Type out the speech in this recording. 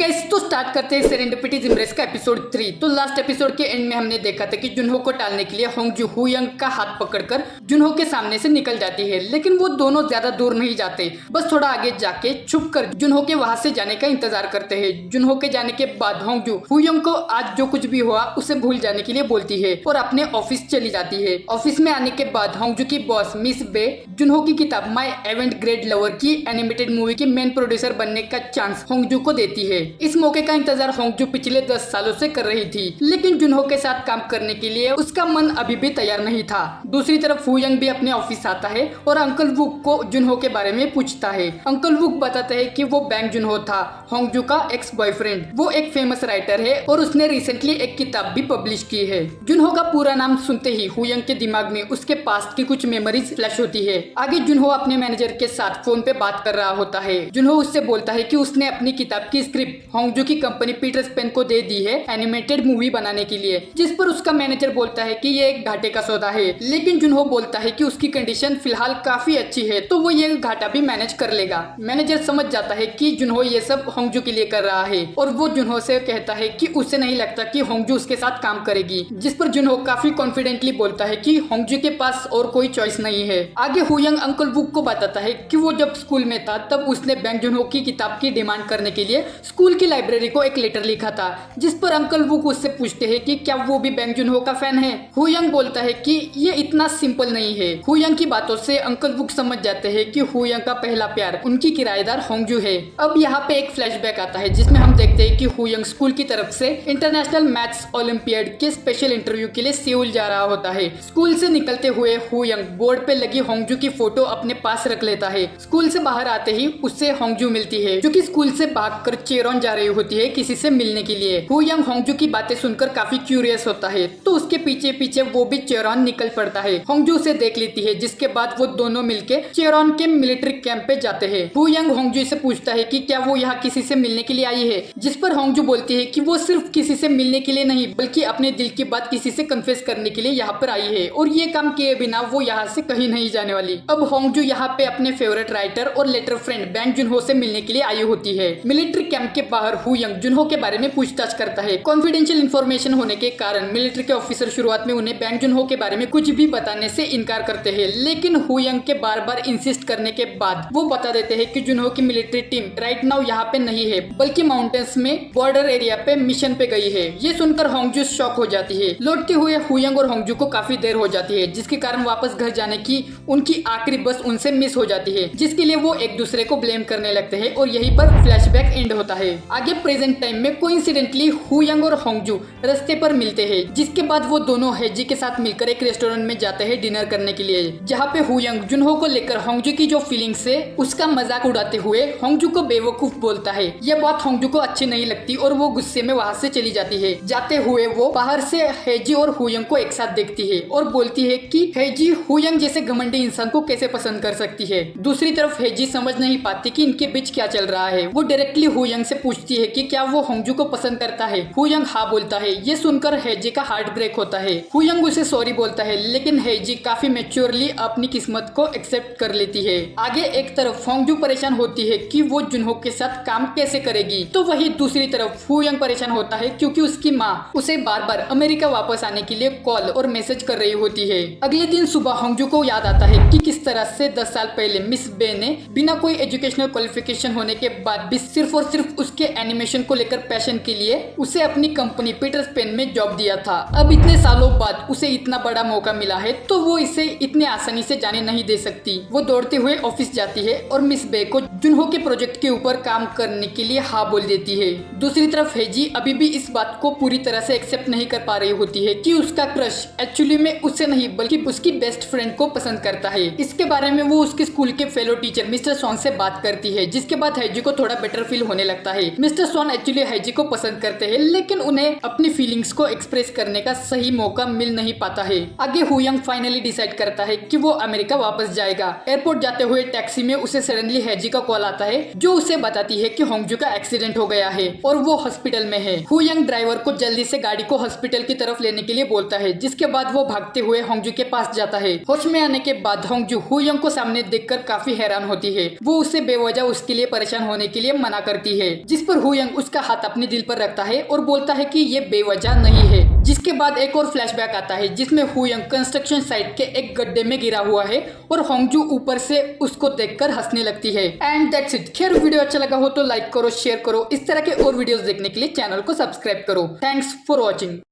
Guys तो start करते हैं सेरेंडिपिटी जिमरेस का एपिसोड 3। तो लास्ट एपिसोड के एंड में हमने देखा था कि जुनहो को टालने के लिए होंगजू हुयंग का हाथ पकड़कर जुनहो के सामने से निकल जाती है, लेकिन वो दोनों ज्यादा दूर नहीं जाते, बस थोड़ा आगे जाके छुप कर जुनहो के वहां से जाने का इंतजार करते हैं। जुनहो के जाने के बाद होंगजू हुयंग को आज जो कुछ भी हुआ उसे भूल जाने के लिए बोलती है और अपने ऑफिस चली जाती है। ऑफिस में आने के बाद होंगजू की बॉस मिस बे जुनहो की किताब माई एवेंट ग्रेट लवर की एनिमेटेड मूवी की मेन प्रोड्यूसर बनने का चांस होंगजू को देती है। इस मौके का इंतजार होंगजू पिछले 10 सालों से कर रही थी, लेकिन जुनहो के साथ काम करने के लिए उसका मन अभी भी तैयार नहीं था। दूसरी तरफ हुयंग भी अपने ऑफिस आता है और अंकल वुक को जुनहो के बारे में पूछता है। अंकल वुक बताते हैं कि वो बैंग जुनहो था, होंगजू का एक्स बॉयफ्रेंड। वो एक फेमस राइटर है और उसने रिसेंटली एक किताब भी पब्लिश की है। जुनहो का पूरा नाम सुनते ही हुयंग के दिमाग में उसके पास्ट की कुछ मेमोरीज फ्लैश होती है। आगे जुनहो अपने मैनेजर के साथ फोन पे बात कर रहा होता है। जुनहो उससे बोलता है कि उसने अपनी किताब की स्क्रिप्ट होंगजू की कंपनी पीटर्स पेन को दे दी है एनिमेटेड मूवी बनाने के लिए, जिस पर उसका मैनेजर बोलता है कि ये एक घाटे का सौदा है, लेकिन जुनहो बोलता है कि उसकी कंडीशन फिलहाल काफी अच्छी है तो वो ये घाटा भी मैनेज कर लेगा। मैनेजर समझ जाता है कि जुनहो ये सब होंगजू के लिए कर रहा है और वो जुनहो से कहता है कि उसे नहीं लगता कि होंगजू उसके साथ काम करेगी, जिस पर जुनहो काफी कॉन्फिडेंटली बोलता है कि होंगजू के पास और कोई चॉइस नहीं है। आगे हुयंग अंकल वुक को बताता है कि वो जब स्कूल में था तब उसने बैंग जुनहो की किताब की डिमांड करने के लिए स्कूल की लाइब्रेरी को एक लेटर लिखा था, जिस पर अंकल वुक उससे पूछते हैं कि क्या वो भी बैंग जुनहो का फैन है। हुयंग बोलता है कि ये इतना सिंपल नहीं है। हुयंग की बातों से अंकल वुक समझ जाते हैं कि हुयंग का पहला प्यार उनकी किराएदार होंगजू है। अब यहाँ पे एक फ्लैशबैक आता है जिसमें हम देखते हैं कि हुयंग स्कूल की तरफ से इंटरनेशनल मैथ्स ओलंपियाड के स्पेशल इंटरव्यू के लिए सियोल जा रहा होता है। स्कूल से निकलते हुए हुयंग बोर्ड पे लगी होंगजू की फोटो अपने पास रख लेता है। स्कूल से बाहर आते ही उससे होंगजू मिलती है, जो कि स्कूल से भागकर चेरोन जा रही होती है किसी से मिलने के लिए। हुयंग होंगजू की बातें सुनकर काफी क्यूरियस होता है तो उसके पीछे पीछे वो भी चेरोन निकल पड़ता है। होंगजू उसे देख लेती है, जिसके बाद वो दोनों मिलके चेरोन के मिलिट्री कैंप पे जाते हैं। हुयंग होंगजू से पूछता है कि क्या वो यहाँ किसी से मिलने के लिए आई है, जिस पर होंगजू बोलती है कि वो सिर्फ किसी से मिलने के लिए नहीं बल्कि अपने दिल की बात किसी से कन्फेस करने के लिए यहाँ पर आई है और ये काम किए बिना वो यहाँ से कहीं नहीं जाने वाली। अब होंगजू यहाँ पे अपने फेवरेट राइटर और लेटर फ्रेंड बैंग जुनहो से मिलने के लिए आई होती है। मिलिट्री कैंप के बाहर हुयंग जुनहो के बारे में पूछताछ करता है। कॉन्फिडेंशियल इंफॉर्मेशन होने के कारण मिलिट्री के ऑफिसर शुरुआत में उन्हें बैंग जुनहो के बारे में कुछ भी बताने से इनकार करते हैं, लेकिन हुयंग के बार बार इंसिस्ट करने के बाद वो बता देते हैं कि जुनहो की मिलिट्री टीम राइट नाउ यहाँ पे नहीं है बल्कि माउंटेन्स में बॉर्डर एरिया पे मिशन पे गई है। ये सुनकर होंगजू शॉक हो जाती है। लौटते हुए हुयंग और होंगजू को काफी देर हो जाती है, जिसके कारण वापस घर जाने की उनकी आखिरी बस उनसे मिस हो जाती है, जिसके लिए वो एक दूसरे को ब्लेम करने लगते हैं और यहीं पर फ्लैशबैक एंड होता है। आगे प्रेजेंट टाइम में कोइंसिडेंटली हुयंग और होंगजू रास्ते पर मिलते हैं, जिसके बाद वो दोनों हेजी के साथ मिलकर एक रेस्टोरेंट में जाते हैं डिनर करने के लिए, जहाँ पे हुयंग जुनहो को लेकर होंगजू की जो फीलिंग्स है उसका मजाक उड़ाते हुए होंगजू को बेवकूफ बोलता है। यह बात होंगजू को अच्छी नहीं लगती और वो गुस्से में वहाँ से चली जाती है। जाते हुए वो बाहर से हेजी और हुयंग को एक साथ देखती है और बोलती है कि हेजी हुयंग जैसे घमंडी इंसान को कैसे पसंद कर सकती है। दूसरी तरफ हेजी समझ नहीं पाती कि इनके बीच क्या चल रहा है। वो डायरेक्टली हुयंग से पूछती है कि क्या वो होंगजू को पसंद करता है। हुयंग हाँ बोलता है। ये सुनकर हेजी का हार्ट ब्रेक होता है। हुयंग उसे सॉरी बोलता है, लेकिन हेजी काफी मैच्योरली अपनी किस्मत को एक्सेप्ट कर लेती है। आगे एक तरफ होंगजू परेशान होती है कि वो जुनहो के साथ काम कैसे करेगी, तो वही दूसरी तरफ हुयंग परेशान होता है क्योंकि उसकी माँ उसे बार बार अमेरिका वापस आने के लिए कॉल और मैसेज कर रही होती है। अगले दिन सुबह होंगजू को याद आता है कि किस तरह से 10 साल पहले मिस बे ने बिना कोई एजुकेशनल क्वालिफिकेशन होने के बाद भी सिर्फ और सिर्फ उसके एनिमेशन को लेकर पैशन के लिए उसे अपनी कंपनी पीटर्स पेन में जॉब दिया था। अब इतने सालों बाद उसे इतना बड़ा मौका मिला है तो वो इसे इतने आसानी से जाने नहीं दे सकती। वो दौड़ते हुए ऑफिस जाती है और मिस बे को जुनहो के प्रोजेक्ट के ऊपर काम करने के लिए हाँ बोल देती है। दूसरी तरफ हेजी अभी भी इस बात को पूरी तरह से एक्सेप्ट नहीं कर पा रही होती है कि उसका क्रश एक्चुअली में उससे नहीं बल्कि उसकी बेस्ट फ्रेंड को पसंद करता है। इसके बारे में वो उसके स्कूल के फेलो टीचर मिस्टर सॉन से बात करती है, जिसके बाद हेजी को थोड़ा बेटर फील होने लगता है। मिस्टर सॉन एक्चुअली हेजी को पसंद करते हैं, लेकिन उन्हें अपनी फीलिंग्स को एक्सप्रेस करने का सही मौका मिल नहीं पाता है। आगे हुयंग फाइनली डिसाइड करता है कि वो अमेरिका वापस जाएगा। एयरपोर्ट जाते हुए टैक्सी में उसे सडनली हेजी का कॉल आता है, जो उसे बताती है कि होंगजू का एक्सीडेंट हो गया है और वो हॉस्पिटल में है। हुयंग ड्राइवर को जल्दी से गाड़ी को हॉस्पिटल की तरफ लेने के लिए बोलता है, जिसके बाद वो भागते हुए होंगजू के पास जाता है। होश में आने के बाद होंगजू हुयंग को सामने देखकर काफी हैरान होती है। वो उसे बेवजह उसके लिए परेशान होने के लिए मना करती है, जिस पर हुयंग उसका हाथ अपने दिल पर रखता है और बोलता है कि ये बेवजह नहीं है। जिसके बाद एक और फ्लैशबैक आता है जिसमें हुयंग कंस्ट्रक्शन साइट के एक गड्ढे में गिरा हुआ है और होंगजू ऊपर से उसको देखकर हंसने लगती है। And that's it. खैर वीडियो अच्छा लगा हो तो लाइक करो, शेयर करो। इस तरह के और वीडियोस देखने के लिए चैनल को सब्सक्राइब करो। Thanks for watching.